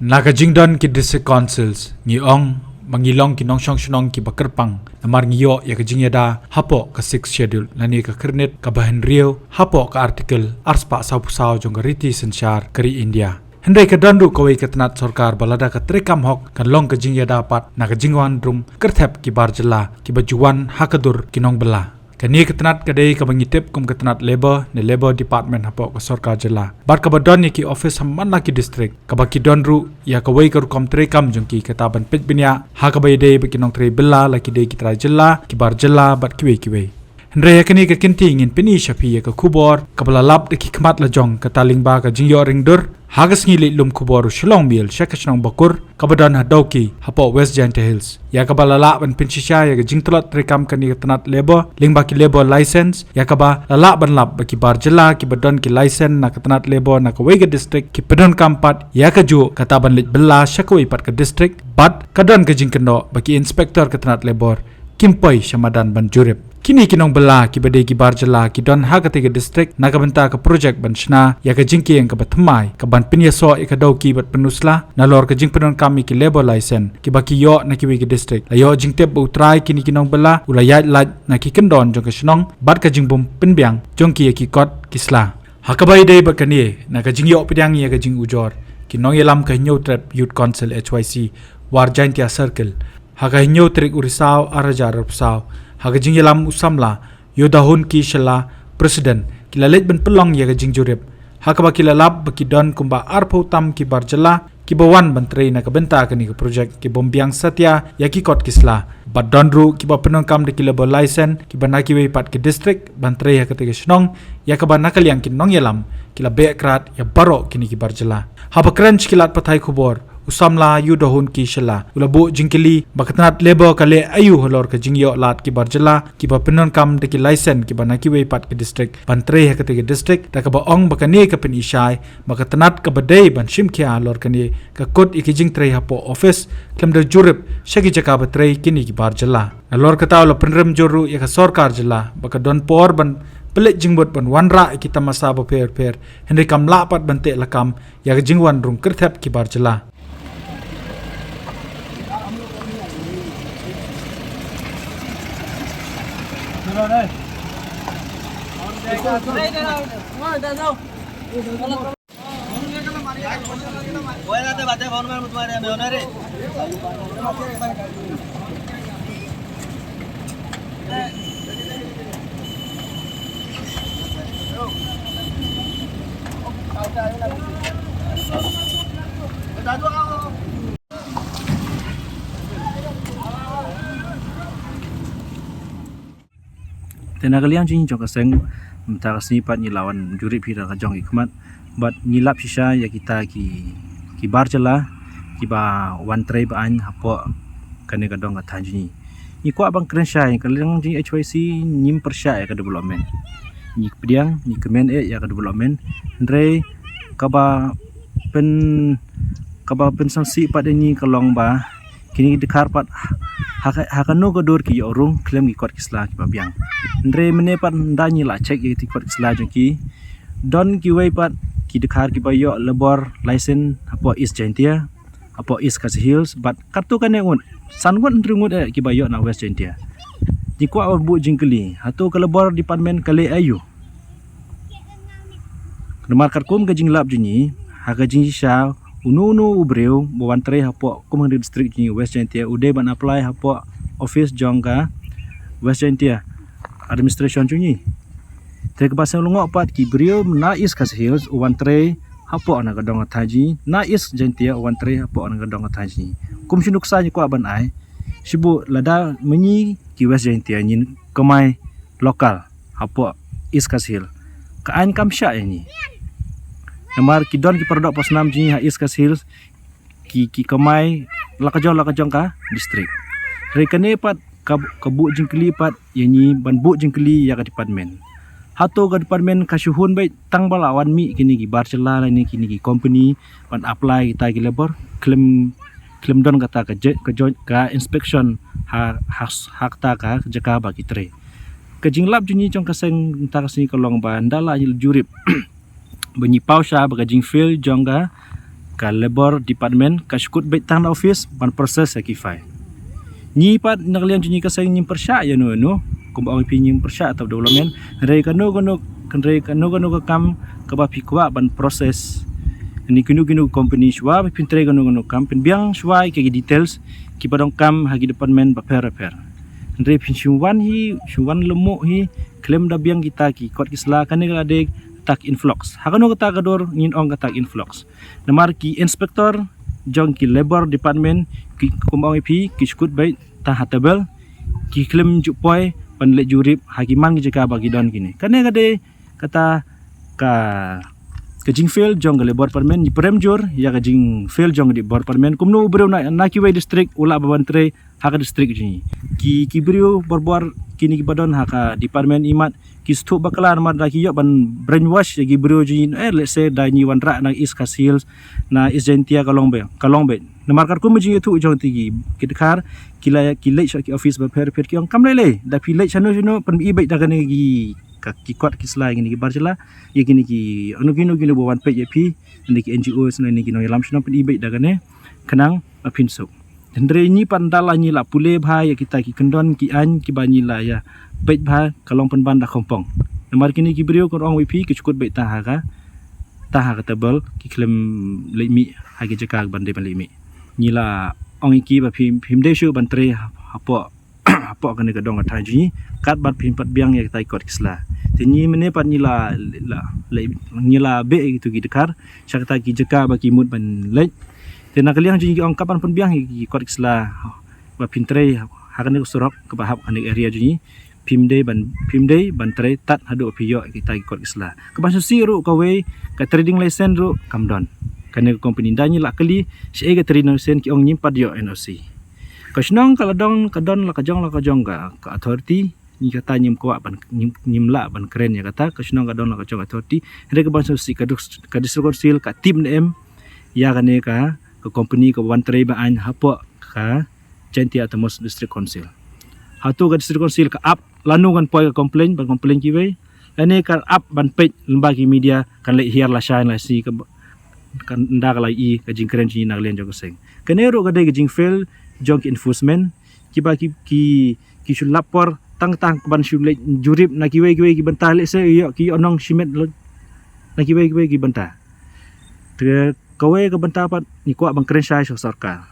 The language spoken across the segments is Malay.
Nakajingdon ki district councils ngiong mangilong ki nongshong shnong ki bakerpang namar ngiyo ya kajingyada hapo ka 6 schedule lani ka kernet ka bahan rio hapo ka artikel arspa saupusau jong riti sensyar kari India. Hendai ka dandu kawai ka tenat sorkar balada ka trekam hok kan long kajingyada pat nakajingwan drum kerthep ki barjela ki bajuan hakadur ki nong bela. Kani ketenat kadai ka mangitip kum ketenat labor ne labor department hapo ka sorkar jela bar ka badon ki office hamman la ki district ka baki donru ya ka wai ka rukom trekam jongki kataban pet binya ha ka bayde baki nong tre bella la ki dei ki tra jela ki bar jela bat kiwe Hendai kani ka kinti ngin pini shapi ya ka kubor ka balalap de ki kmat la jong ka taling ba ka jingyo ringdur hagas ngili lum kuboru shilong mil shakashnong bakur kabadan hadauki hapo West Giant Hills ya kabala la ban pinchisha ya jingtlot rekam kani tanat labor lingbaki labor license ya kaba la ban lap baki barjela ki badon ki license na tanat labor na kawega district ki pedon kampat ya kaju kataban lit bella shakoi pat ka district bat kadon ka jingkendo baki inspector ka tanat labor kimpoi shamadan ban jurip kini kinong bela ki badai ki barjela ki don ha katiga district nakabenta ka project banshna ya ka jingki yang ka batmai ka ban pinyaso ka dauki bat penusla na lor ka jing penon kami ki labor license ki baki yo na ki wigi district la yo jingtep utrai kini kinong bela ulayat laj na ki kendon jong ka shnong bat ka jingbum penbiang jong ki ki kot kisla hakabai dei bakani na ka jing yo pidang ya ka jing ujor kinong yelam ka new trap youth council HYC war Jaintia circle haka new trik urisau arajar rusau haga jing yelam usamla yodahun ki shala president kilalet ben pelong ya jing jurip haka ba kilalap baki don kumba arpo tam ki barjela ki bawan bantrei na kabenta kani ka project ki bombiang satya ya ki kot kisla bad donru ki ba penongkam de kilabo license ki banaki we pat ki district bantrei haka te shnong ya ka ba nakaliang ki nong yelam kila bekrat ya baro kini ki barjela haba crunch kilat pathai khubor usamla yudahun ki shala ulabu jingkili bakatnat lebo kale ayu holor ka jingyo lat ki barjela ki ba penon kam de ki license ki banaki we pat ki district bantre ha ka te district ta ka ba ong bakani ka pen ishai bakatnat ka badai ban shimkhia lor kani ka kot iki jing tre ha po office klem de jurip shaki jaka batre kini ki barjela lor ka taw lo penrem joru ya ka sorkar jela baka don por ban pelik jingbot ban wanra kita masa ba per hendai kam lapat bante lakam ya ka jingwan rung kerthep ki barjela đây. Tenaga liang jing jong kaseng mentara sini pat ni lawan jurip hira ka jong ikmat but ngilap sisa ya kita ki barjela ki ba one tray ba an hapo kane ka dong ka tanjini ni ko abang krensha yang kaliang jing HYC nim persya ya ka development ni pediang ni kemen ya ka development ndre ka ba pen sanksi pat ni kalong ba kini dekar pat hakano ko dor ki orung klem ki kot kisla ki babiang ndre mene pat ndani la check ki kot kisla jki don ki wei pat ki dekar ki bayo labor license apo East Jaintia apo East Khasi Hills but kartu kan ngun sangun ndrungut ki bayo na West Jaintia jiko abu jingkeli hatu ke labor department kale ayu nomar karkum ke jinglap jini haga jing sha unu ubreu bawantre hapo kumang district ni West Jaintia ude ban apply hapo office jongga West Jaintia administration junyi tek basang lungo pat ki breu na East Khasi Hills uwantre hapo na gadong thaji na East Jaintia uwantre hapo na gadong thaji kum sinuk sa ni ko ban ai sibu lada menyi ki West Jaintia nyin kemai lokal hapo East Khasi Hills ka an kam sha ni namar ki don ki perdok posnam jini ha East Khasi Hills ki kemai lakajong ka district rekane pat kabu jingkeli pat yani banbu jingkeli ya ka department hato ka department kasuhun bai tang balawan mi kini ki barcela ni kini ki company ban apply kita ki labor claim don kata ka inspection hak ta ka jaka ba ki tre ka jinglap jini jong kaseng ta kasini kolong ba ndala jurip bunyi pausha bagajing fil jongga ka labor department ka skut bet tang office ban proses sakifai ni pat nakalian junyi ka sayang nyim persya ya no kumba pi nyim persya atau development rei kanu ka kam ka ba pi kwa ban proses ni kunu company shwa pi pintre kanu kam pin biang shwa ke details ki padong kam hagi department ba per rei pin shuwan lemo hi klaim da biang kita ki kot kisla kan ga de tak influx hakano kata kador ngin ong tak influx namar ki inspector jong ki labor department ki kumbang pi ki skut bai ta hatabel ki klaim jupoi panle jurip hakiman ki jaka bagi don kini kan ga de kata ka jing fail jong labor department ni prem jor ya ka jing fail jong di bor department kumno ubreu na ki wai district ula babantre haka district jini ki breu borbor kini ki badon haka department imat ki stu bakalar mar da ki yo ban brainwash gi breu jini let's say da ni wan ra na is kasils na is jentia kalongbe na markar ku mji tu jong tigi kitkar kila ki office ba per ki ong kam le da pi le chano pan i bai da kan gi ki kot ki slai gini ki barjala ye gini ki anu gino bawan pe pi ni ki NGOs na ni ki no yalam shno pi bai daga ne kanang apin sok dendre ni pandala ni la pule bha ya kita ki kendon ki an ki bani la ya bai bha kalong pen ban da kompong namar kini ki brio kon ong pi ki chukut bai ta ha ka tabel ki klem le mi ha ki jaka bande ban le mi ni la ong ki ba phim de shu ban tre hapo kan ka dong athai ji kat bat phim pat biang ya tai kot kisla tinyi mene pat ni la be gitu ki dekar syakta ki jaka ba ki mut ban lej tena kaliang ji ong kapan pun biang ki kot kisla ba pintre hakan ko surok ke bahap kan area ji phim de ban tre tat hadu piyo ki tai kot kisla ke ban susi ru ka we ka trading license ru kamdon kan company dani la kali se ga trading license ki ong nyimpat yo NOC kasnong kaladong kadon la kajong ka authority ni kata nyim ko ban nyim la ban keren ya kata kasnong kadon la kajong authority re ke ban susi ka district ka team em ya kane ka company ka wan tre ba an hapo ka Jentia Atamos district council hatu ka district council ka up lanu kan poi ka complain ki we ane ka up ban page lembaga media kan le hiar la shine la si ka kan ndak la i ka jing keren ji na len jo seng kanero ka de jing fail jong enforcement ki shul lapor tang ban shul jurip na ki we ki banta le se yo ki onong shimet na ki we ki banta te kawe ka banta pat ni ko bang keren sai sarkar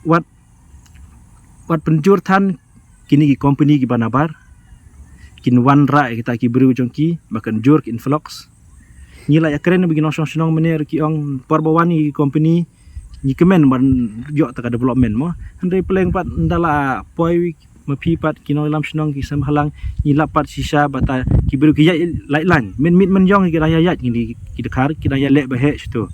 wat penjur than kini ki company ki banabar kin wan ra kita ki bru jong ki bakan jur ki influx ni la ya keren bagi nong mener ki ong parbawani company ni kemen ban yo ta development mo andre pleng pat ndala poi mapi pat kino lam snong ki sam halang ni lapat sisa bata ki beru ki lai lan men yong ki raya yat ni ki dekar ki raya le bahe situ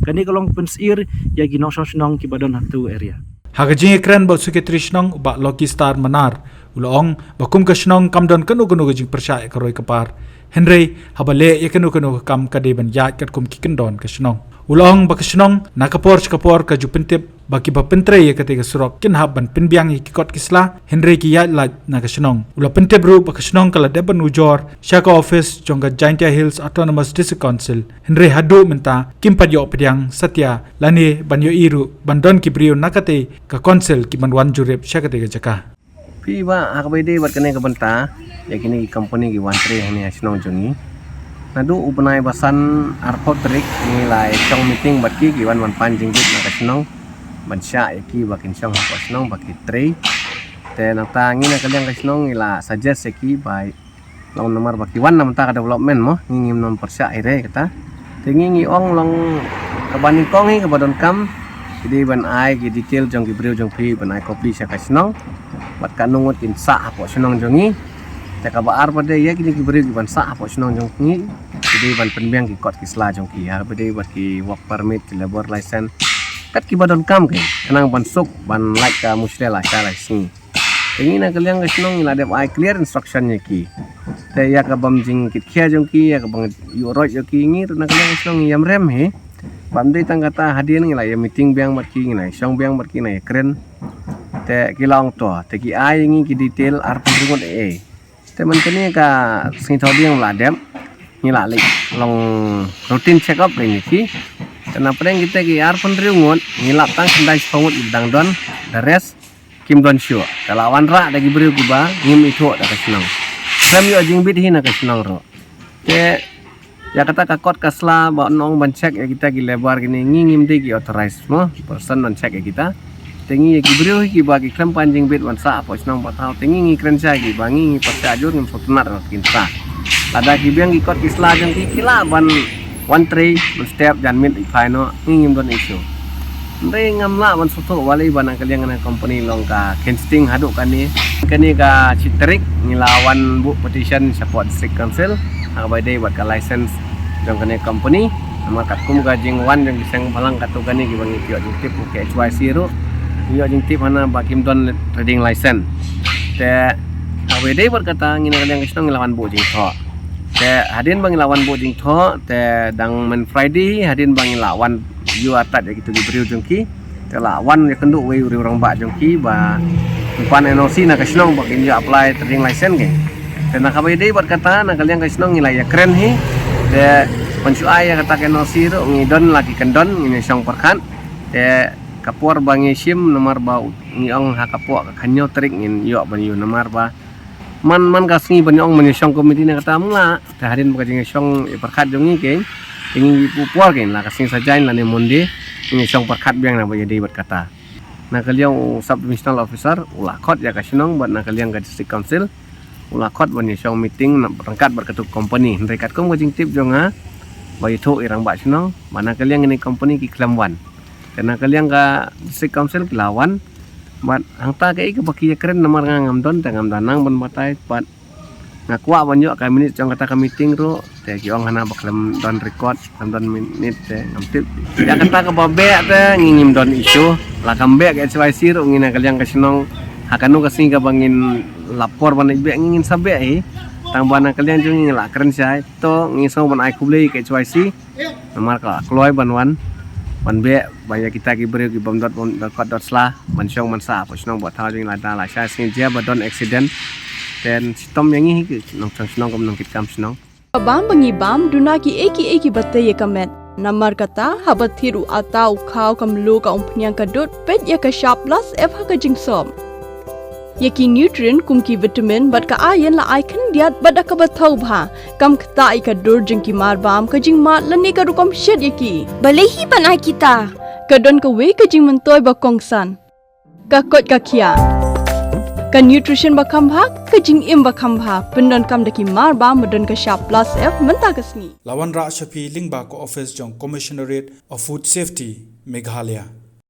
kani kalong pensir ya ki no snong ki badon hatu area hagajing ekran ba secretary snong ba Lucky Star Manar ulong bakum ka snong kamdon kanu jing persya ka roi kapar Henry habale yakanu kam kade ban yat kat kum ki kendon ka snong ulong bakasnong nakapor ka jupentip baki bapentre ya kate surok kin haban pinbiang ki kot kisla Henry ki ya la nakasnong ula pentep ru bakasnong kala deban ujor shaka office jongga Jentia Hills Autonomous District Council Henry hadu menta kimpat yo pediang satya lani banyo iru bandon ki brio nakate ka council ki banwan jurep shaka te jaka pi ba akabede wat kene ka banta ya kini company ki wantre hani asnong jongi nadu upanai basan arpotrik nilai chong meeting batki ki wan panjing dit na kasnong bansya ki bakin chong kasnong baki tre te nata ngina kaliang kasnong ila suggest ki by long nomor baki wan namta ka development mo ngingim nom persya ire kata te ngingi ong long kabaning kongi ka badon kam jadi ban ai ki detail jong ki breu jong pi ban ai copy sa kasnong bat kanungot insa apo snong jongi Teka baar pada ya kini kiberi ban sa apa senong jong ni jadi ban penbiang ki kot ki sla jong ki ha bade bat ki work permit ki labor license kat ki badon kam ke kenang ban sok ban like ka musle la cara sini ingin nak kalian senong ila dep ai clear instruction nya ki te ya ka bam jing kit khia jong ki ya ka bang yo roi yo ki ngi nak kalian senong yam rem he bam dei tang kata hadian ila ya meeting biang mat ki ngai song biang mat ki nai keren te ki long to te ki ai ngi ki detail ar pengungot teman kini ka sing tau biang ladem ni la long routine check up ini ki Kenapa yang kita ki ar pun riungut ngilap tang sendai sepungut ibdang don the rest kim don sure. Kalau wan ra dagi beriu kuba ngim itu dah kesenang. Sam yo jingbit hi na kesenang ro. Ke ya kata kakot kasla ba nong ban check ya kita ki lebar gini ngim de ki authorize mo person non check ya kita. Tengi ya ki beriu ki ba ki klem panjing bit wan sa apa senang patau tengi ngi kren sa ki bangi ngi pasti ajur ngim sotunat ro kinsa. Lada ki biang ki kot kisla jang ki kila ban 1 3 step jan mit ipai no ngim don isu ndai ngamla man soto wali bana kalian ngana company long ka casting haduk kani ka citrik ngilawan bu petition support district council abai dei buat ka license jong kani company nama katkum ga jing wan jong bisang palang katu kani ki bangi tio jing tip ke HYC ro yo jing tip hana bakim don trading license te abai dei berkata ngina kalian kisno ngilawan bu jing tho te hadin bang lawan bo jing tho te dang men Friday hadin bang lawan yu atat ya gitu diberi jongki te lawan ya kenduk we orang ba jongki ba pan NOC na kasnong bakin yu apply trading license ke te nak kabai dei berkata nak kalian kasnong ngilai ya keren hi te pencuai ya kata NOC ro ngidon lagi kendon ini song perkan te kapur bang sim nomor ba ngiong hakapo kanyo trik ngin yu ban yu nomor ba man kasngi banyong menyong komiti na kata mula taharin buka jeng syong perkat jongi ke ingin pupuar ke lah kasing sajain lah ne monde ingin syong perkat biang na jadi berkata na kalian sub divisional officer ulah kot ya kasinong buat na kalian ke district council ulah kot banyak syong meeting na berangkat berketuk company rekat kom jeng tip jonga bayi tu irang bak sinong mana kalian ini company ki kelamwan karena kalian ke district council kelawan mat hangta ke ik baki keren nomor ngam don tangam danang ban batai pat ngakwa banyak ka minit jong kata ka meeting ro te ki ong hana baklam don record don minit te ngam tip ya kata ka babe te ngingim don isu la kambe ke SYC ro ngina kalian kasinong hakanu kasing ka bangin lapor ban ibe ngingin sabe hi tang bana kalian jong ngila keren sai to ngisong ban ai kublei ke SYC nomor ka kloy banwan ban be banyak kita ki beri ki bom dot slah mansyong mansa apa senong buat hal yang lada lah saya sing dia badon accident dan sistem yang ini nong senong kom nong kitam senong bam bangi bam duna ki eki batte ye kamet namar kata habat thiru atau khau kam lu ka umpnyang ka dot pet ya ka sharp plus f ha ka jingsom yaki nutrient kum ki vitamin bat ka ayen la icon diat bada ka bathau bha kam khta ka dur jing ki mar bam ka jing ma lani ka rukom shed yaki balehi banai kita kadon ka we ka jing mentoy ba kongsan ka kot ka khia ka nutrition ba kham bha ka jing im ba kham bha pendon kam daki mar bam madon ka sharp plus f menta kasni lawan ra shapi lingba ko office jong commissionerate of food safety Meghalaya